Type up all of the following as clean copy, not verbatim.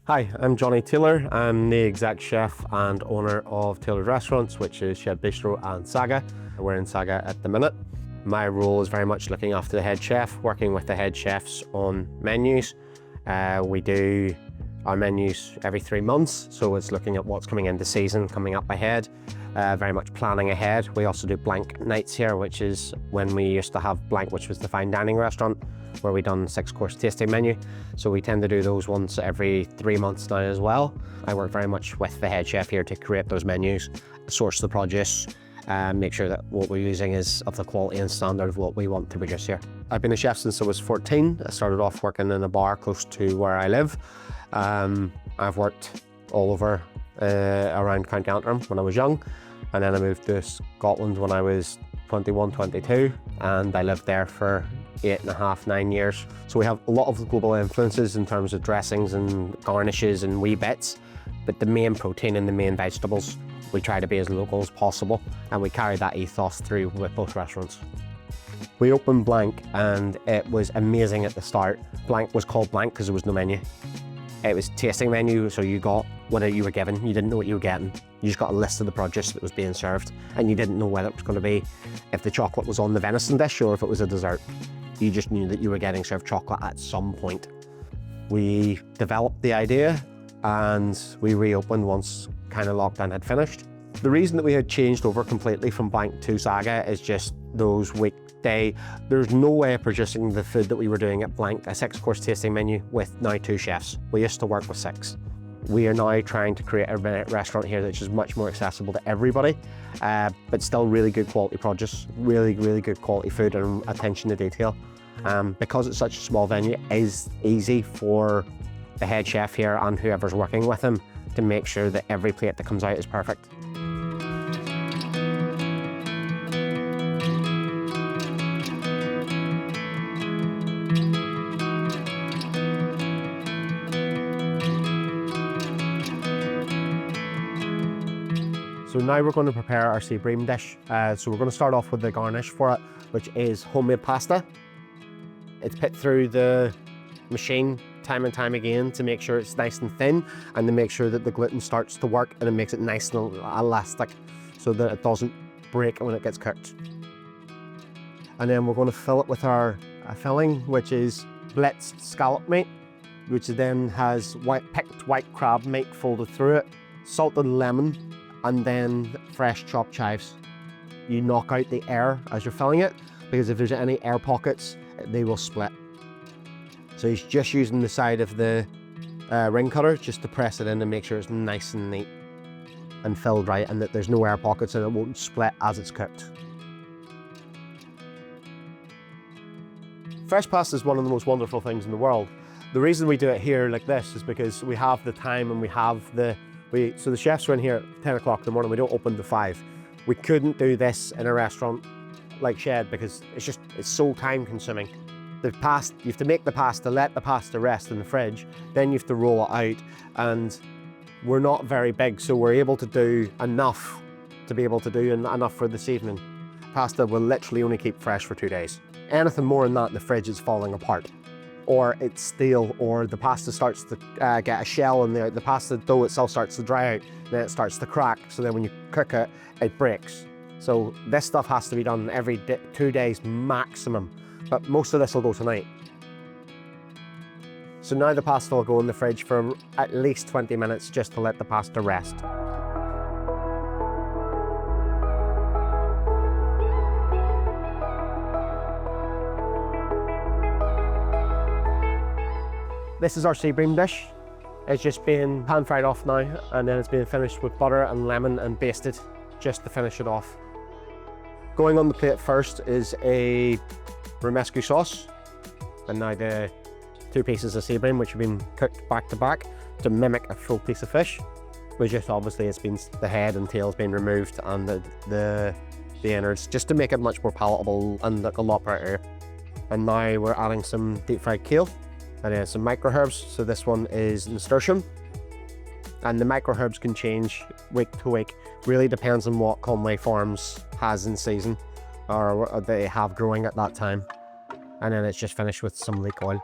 Hi, I'm Johnny Taylor. I'm the exec chef and owner of Tailored Restaurants, which is Bistro and Saga. We're in Saga at the minute. My role is very much looking after the head chef, working with the head chefs on menus. We do our menus every 3 months, so it's looking at what's coming into season, coming up ahead, very much planning ahead. We also do blank nights here, which is when we used to have blank, which was the fine dining restaurant, where we done 6-course tasting menu. So we tend to do those once every 3 months now as well. I work very much with the head chef here to create those menus, source the produce, make sure that what we're using is of the quality and standard of what we want to produce here. I've been a chef since I was 14. I started off working in a bar close to where I live. I've worked all over around County Antrim when I was young, and then I moved to Scotland when I was 21, 22, and I lived there for 8.5, 9 years. So we have a lot of global influences in terms of dressings and garnishes and wee bits, but the main protein and the main vegetables, we try to be as local as possible, and we carry that ethos through with both restaurants. We opened Blank and it was amazing at the start. Blank was called Blank because there was no menu. It was tasting menu, so you got whatever you were given. You didn't know what you were getting. You just got a list of the produce that was being served, and you didn't know whether it was going to be, if the chocolate was on the venison dish or if it was a dessert. You just knew that you were getting served chocolate at some point. We developed the idea and we reopened once kind of lockdown had finished. The reason that we had changed over completely from Blank to Saga is just those weekday, there's no way of producing the food that we were doing at Blank, a 6-course tasting menu with now 2 chefs. We used to work with 6. We are now trying to create a restaurant here that's just much more accessible to everybody, but still really good quality produce, really good quality food and attention to detail. Because it's such a small venue, it is easy for the head chef here and whoever's working with him to make sure that every plate that comes out is perfect. So now we're going to prepare our seabream dish. So we're going to start off with the garnish for it, which is homemade pasta. It's put through the machine time and time again to make sure it's nice and thin, and to make sure that the gluten starts to work and it makes it nice and elastic so that it doesn't break when it gets cooked. And then we're going to fill it with our filling, which is blitzed scallop meat, which then has picked white crab meat folded through it, salted lemon, and then fresh chopped chives. You knock out the air as you're filling it, because if there's any air pockets, they will split. So he's just using the side of the ring cutter just to press it in and make sure it's nice and neat and filled right, and that there's no air pockets and it won't split as it's cooked. Fresh pasta is one of the most wonderful things in the world. The reason we do it here like this is because we have the time and we have so the chefs are in here at 10 o'clock in the morning, we don't open till 5. We couldn't do this in a restaurant like Shed because it's so time consuming. You have to make the pasta, let the pasta rest in the fridge, then you have to roll it out, and we're not very big, so we're able to do enough to be able to do enough for this evening. Pasta will literally only keep fresh for 2 days. Anything more than that in the fridge is falling apart, or it's stale, or the pasta starts to get a shell and the pasta dough itself starts to dry out, then it starts to crack, so then when you cook it, it breaks. So this stuff has to be done every 2 days maximum, but most of this will go tonight. So now the pasta will go in the fridge for at least 20 minutes just to let the pasta rest. This is our seabream dish. It's just been pan-fried off now, and then it's been finished with butter and lemon and basted just to finish it off. Going on the plate first is a Romesco sauce, and now the 2 pieces of seabream which have been cooked back to back to mimic a full piece of fish. But just obviously it's been, the head and tail's been removed, and the innards, just to make it much more palatable and look a lot brighter. And now we're adding some deep fried kale and then some micro herbs. So this one is nasturtium, and the micro herbs can change week to week. Really depends on what Conway Farms has in season or what they have growing at that time. And then it's just finished with some leek oil.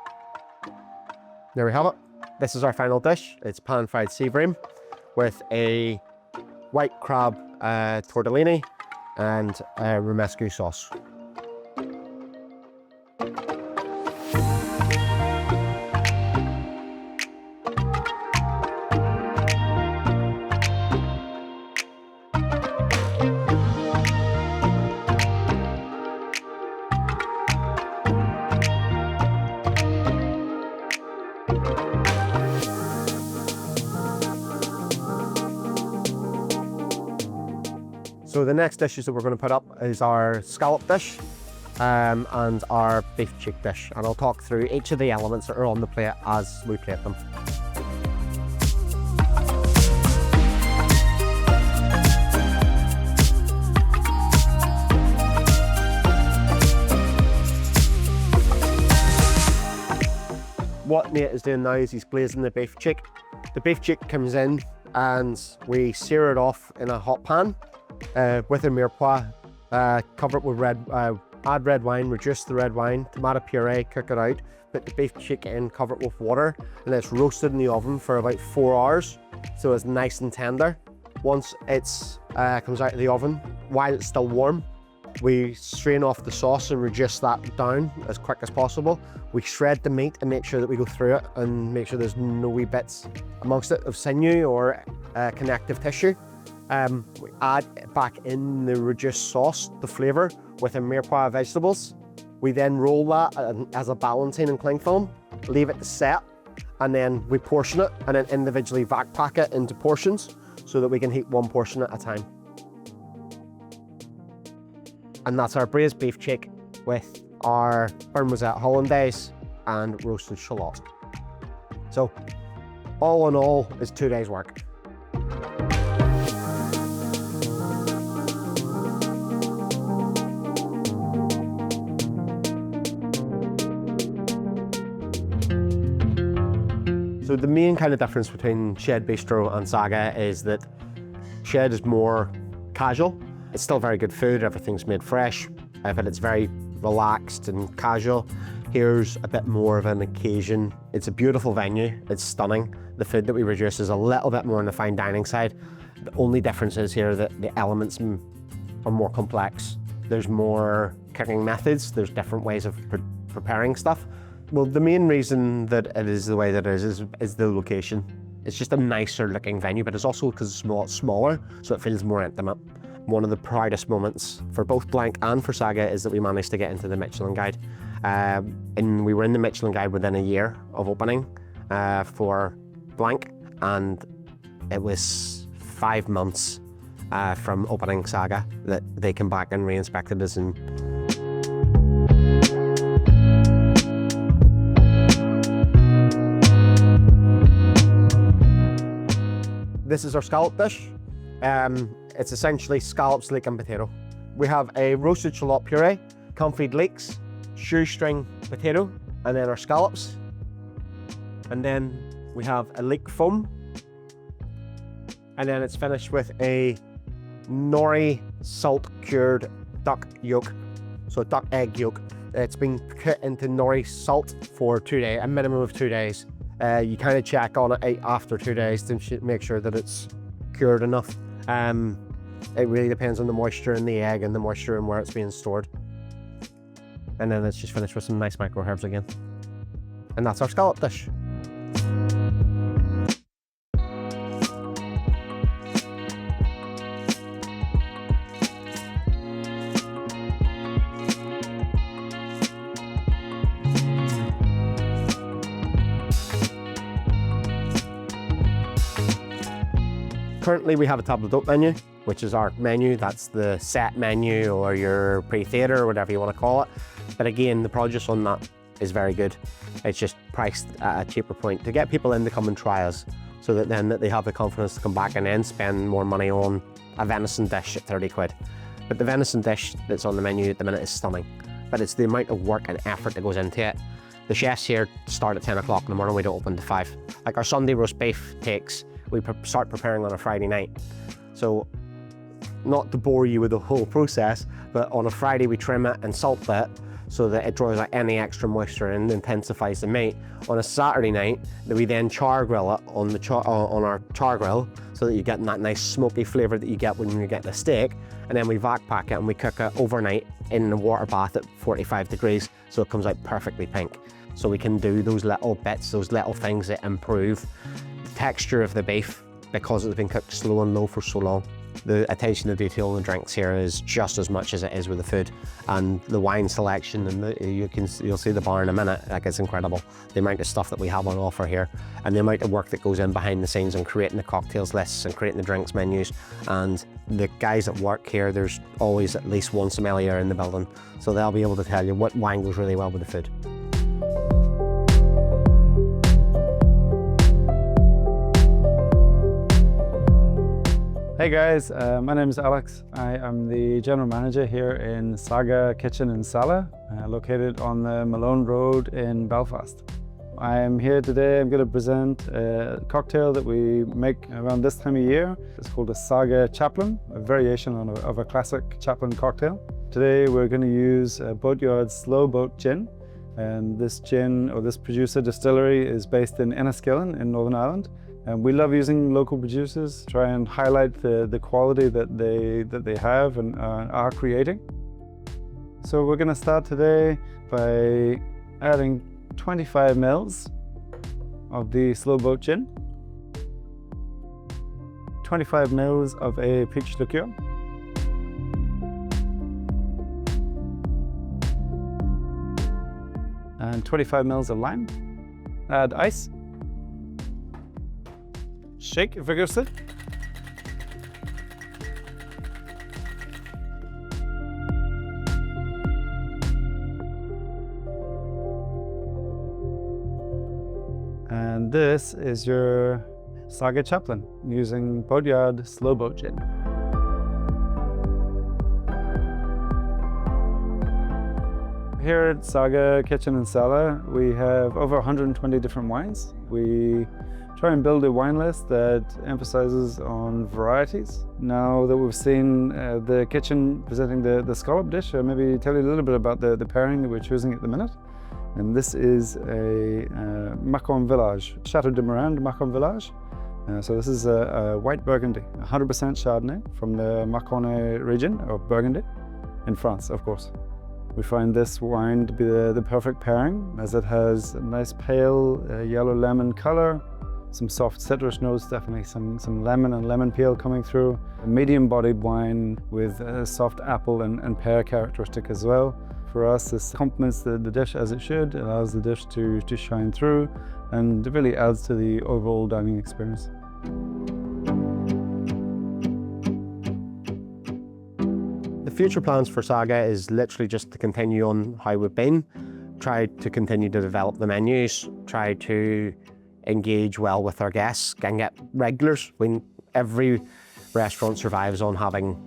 There we have it. This is our final dish. It's pan-fried seabream with a white crab tortellini and Romesco sauce. So the next dishes that we're going to put up is our scallop dish and our beef cheek dish, and I'll talk through each of the elements that are on the plate as we plate them. What Nate is doing now is he's glazing the beef cheek. The beef cheek comes in and we sear it off in a hot pan with a mirepoix, cover it with add red wine, reduce the red wine, tomato puree, cook it out, put the beef cheek in, cover it with water, and it's roasted in the oven for about 4 hours, so it's nice and tender. Once it's comes out of the oven, while it's still warm, we strain off the sauce and reduce that down as quick as possible. We shred the meat and make sure that we go through it and make sure there's no wee bits amongst it of sinew or connective tissue. We add back in the reduced sauce, the flavour, with a mirepoix of vegetables. We then roll that as a balancing and cling film, leave it to set, and then we portion it and then individually vac pack it into portions so that we can heat one portion at a time. And that's our braised beef cheek with our Parmesan hollandaise and roasted shallot. So all in all, it's 2 days work. So the main kind of difference between Shed Bistro and Saga is that Shed is more casual. It's still very good food, everything's made fresh, but it's very relaxed and casual. Here's a bit more of an occasion. It's a beautiful venue, it's stunning. The food that we produce is a little bit more on the fine dining side. The only difference is here that the elements are more complex. There's more cooking methods, there's different ways of preparing stuff. Well, the main reason that it is the way that it is the location. It's just a nicer looking venue, but it's also because it's a lot smaller, so it feels more intimate. One of the proudest moments for both Blank and for Saga is that we managed to get into the Michelin Guide. And we were in the Michelin Guide within a year of opening for Blank, and it was 5 months from opening Saga that they came back and re-inspected us. And this is our scallop dish. It's essentially scallops, leek and potato. We have a roasted shallot puree, confit leeks, shoestring potato, and then our scallops. And then we have a leek foam. And then it's finished with a nori salt cured duck yolk. So duck egg yolk. It's been cut into nori salt for 2 days, a minimum of 2 days. You kind of check on it after 2 days to make sure that it's cured enough. It really depends on the moisture in the egg and the moisture and where it's being stored. And then it's just finished with some nice micro herbs again. And that's our scallop dish. Currently we have a table d'hote menu, which is our menu. That's the set menu or your pre-theatre or whatever you want to call it. But again, the produce on that is very good. It's just priced at a cheaper point to get people in to come and try us, so that then they have the confidence to come back and then spend more money on a venison dish at 30 quid. But the venison dish that's on the menu at the minute is stunning. But it's the amount of work and effort that goes into it. The chefs here start at 10 o'clock in the morning, we don't open to 5. Like our Sunday roast beef we start preparing on a Friday night. So not to bore you with the whole process, but on a Friday we trim it and salt it. so that it draws out any extra moisture and intensifies the meat. On a Saturday night, we then char grill it on our char grill, so that you get that nice smoky flavour that you get when you get the steak. And then we vac pack it and we cook it overnight in the water bath at 45 degrees, so it comes out perfectly pink. So we can do those little bits, those little things that improve the texture of the beef because it's been cooked slow and low for so long. The attention to detail in the drinks here is just as much as it is with the food, and the wine selection, and you'll see the bar in a minute. Like, it's incredible the amount of stuff that we have on offer here, and the amount of work that goes in behind the scenes and creating the cocktails lists and creating the drinks menus. And the guys that work here, there's always at least one sommelier in the building, so they'll be able to tell you what wine goes really well with the food. Hey guys, my name is Alex. I am the General Manager here in Saga Kitchen in Saga, located on the Malone Road in Belfast. I am here today, I'm going to present a cocktail that we make around this time of year. It's called a Saga Chaplain, a variation of a classic Chaplain cocktail. Today we're going to use Boatyard's Slow Boat Gin. And this gin, or this producer distillery, is based in Enniskillen in Northern Ireland. And we love using local producers, try and highlight the quality that they have and are creating. So we're going to start today by adding 25 ml of the Slow Boat Gin, 25 ml of a peach liqueur, and 25 ml of lime. Add ice. Shake vigorously. And this is your Saga Chaplain using Boatyard Slow Boat Gin. Here at Saga Kitchen in Saga, we have over 120 different wines. We try and build a wine list that emphasizes on varieties. Now that we've seen the kitchen presenting the scallop dish, I'll maybe tell you a little bit about the pairing that we're choosing at the minute. And this is a Macon Village, Chateau de Morand Macon Village. So this is a white Burgundy, 100% Chardonnay from the Macon region of Burgundy in France, of course. We find this wine to be the perfect pairing, as it has a nice pale yellow lemon color, some soft citrus notes, definitely some lemon and lemon peel coming through. A medium-bodied wine with a soft apple and pear characteristic as well. For us, this complements the dish as it should, allows the dish to shine through, and it really adds to the overall dining experience. The future plans for Saga is literally just to continue on how we've been, try to continue to develop the menus, try to engage well with our guests and get regulars. Every restaurant survives on having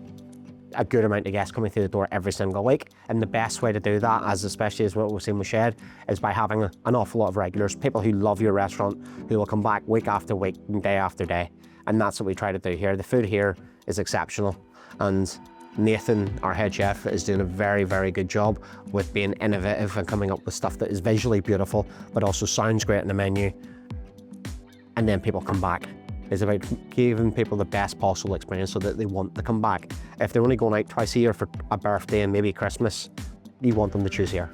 a good amount of guests coming through the door every single week, and the best way to do that, especially as what we've seen with Shed, is by having an awful lot of regulars, people who love your restaurant, who will come back week after week and day after day. And that's what we try to do here. The food here is exceptional, and Nathan, our head chef, is doing a very, very good job with being innovative and coming up with stuff that is visually beautiful but also sounds great in the menu. And then people come back. It's about giving people the best possible experience so that they want to come back. If they're only going out twice a year for a birthday and maybe Christmas, you want them to choose here.